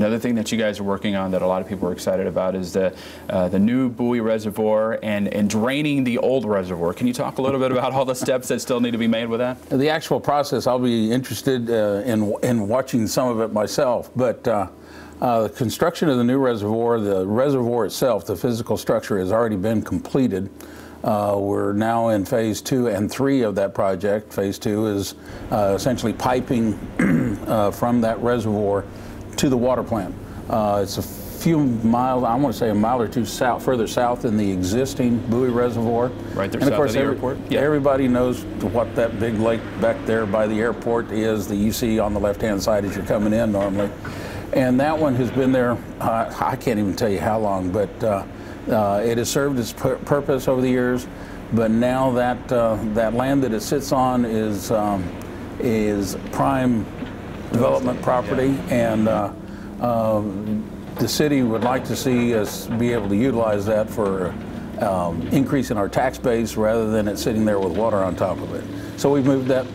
Another thing that you guys are working on that a lot of people are excited about is the new Boeye Reservoir and draining the old reservoir. Can you talk a little bit about all the steps that still need to be made with that? The actual process, I'll be interested in watching some of it myself, but the construction of the new reservoir, the reservoir itself, the physical structure has already been completed. We're now in phase 2 and 3 of that project. Phase 2 is essentially piping from that reservoir to the water plant. It's a few miles, I want to say a mile or two further south than the existing Boeye Reservoir. Right there, and south of the airport? Yeah. Everybody knows what that big lake back there by the airport is that you see on the left-hand side as you're coming in normally. And that one has been there, I can't even tell you how long, but it has served its purpose over the years. But now that that land that it sits on is prime development property, and the city would like to see us be able to utilize that for increasing our tax base rather than it sitting there with water on top of it. So we've moved that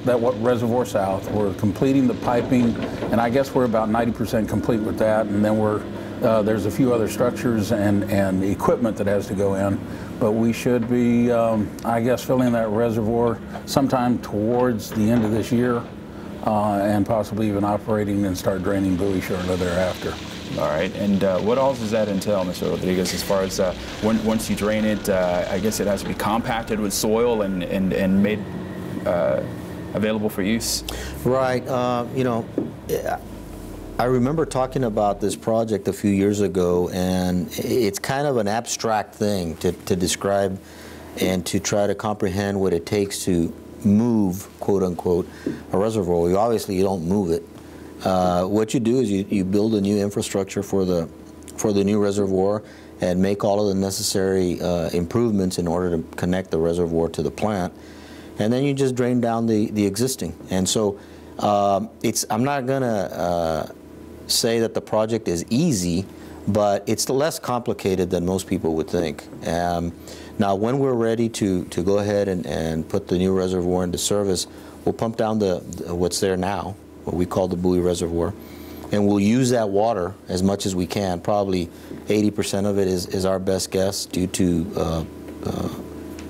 reservoir south. We're completing the piping, and I guess we're about 90% complete with that. And then there's a few other structures and equipment that has to go in, but we should be, I guess, filling that reservoir sometime towards the end of this year, and possibly even operating and start draining Bowie shortly thereafter. All right, and what else does that entail, Mr. Rodriguez, as far as once you drain it, I guess it has to be compacted with soil and made available for use? Right. You know, I remember talking about this project a few years ago, and it's kind of an abstract thing to describe and to try to comprehend what it takes to move, quote unquote, a reservoir. Obviously, you don't move it. What you do is you build a new infrastructure for the new reservoir and make all of the necessary improvements in order to connect the reservoir to the plant. And then you just drain down the existing. And so I'm not going to say that the project is easy, but it's less complicated than most people would think. Now, when we're ready to go ahead and put the new reservoir into service, we'll pump down what's there now, what we call the Boeye Reservoir, and we'll use that water as much as we can. Probably 80% of it is our best guess due to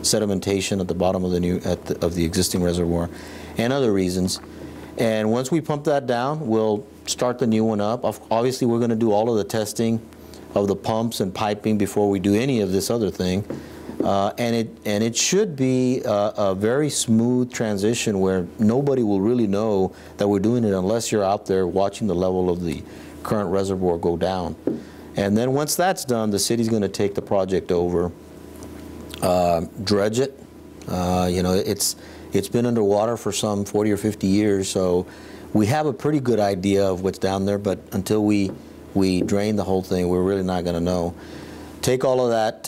sedimentation at the bottom of the existing reservoir and other reasons. And once we pump that down, we'll start the new one up. Obviously, we're going to do all of the testing of the pumps and piping before we do any of this other thing. And it should be a very smooth transition where nobody will really know that we're doing it unless you're out there watching the level of the current reservoir go down. And then once that's done, the city's going to take the project over, dredge it. You know, it's been underwater for some 40 or 50 years, so we have a pretty good idea of what's down there, but until we drain the whole thing, we're really not going to know. Take all of that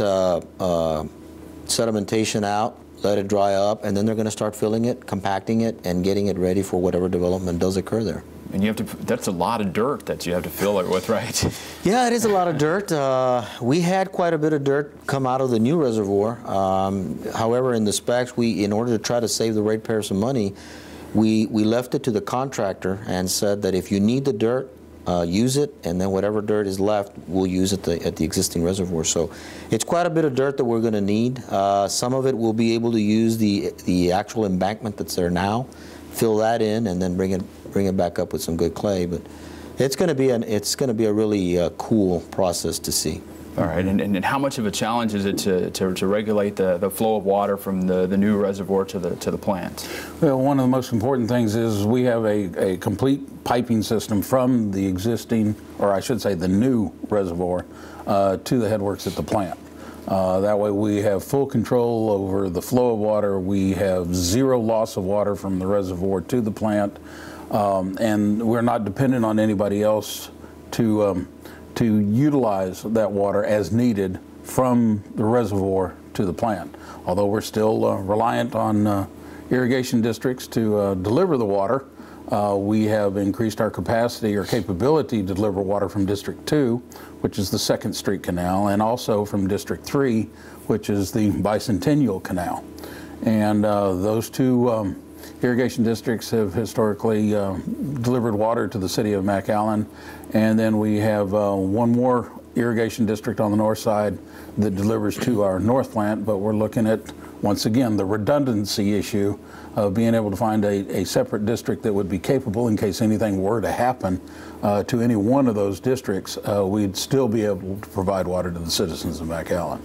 sedimentation out, let it dry up, and then they're going to start filling it, compacting it, and getting it ready for whatever development does occur there. And you have to, that's a lot of dirt that you have to fill it with, right? Yeah, it is a lot of dirt. We had quite a bit of dirt come out of the new reservoir. However, in the specs, in order to try to save the ratepayers some money, we left it to the contractor and said that if you need the dirt, use it, and then whatever dirt is left, we'll use it at the existing reservoir. So it's quite a bit of dirt that we're going to need. Some of it we'll be able to use the actual embankment that's there now, fill that in, and then bring it back up with some good clay. But it's going to be a really cool process to see. All right, and how much of a challenge is it to regulate the flow of water from the new reservoir to the plant? Well, one of the most important things is we have a complete piping system from the existing, or I should say the new reservoir, to the headworks at the plant. That way we have full control over the flow of water. We have zero loss of water from the reservoir to the plant, and we're not dependent on anybody else to utilize that water as needed from the reservoir to the plant. Although we're still reliant on irrigation districts to deliver the water, we have increased our capacity or capability to deliver water from District 2, which is the 2nd Street Canal, and also from District 3, which is the Bicentennial Canal. And those two irrigation districts have historically delivered water to the city of McAllen, and then we have one more irrigation district on the north side that delivers to our north plant, but we're looking at, once again, the redundancy issue of being able to find a separate district that would be capable, in case anything were to happen to any one of those districts, we'd still be able to provide water to the citizens of McAllen.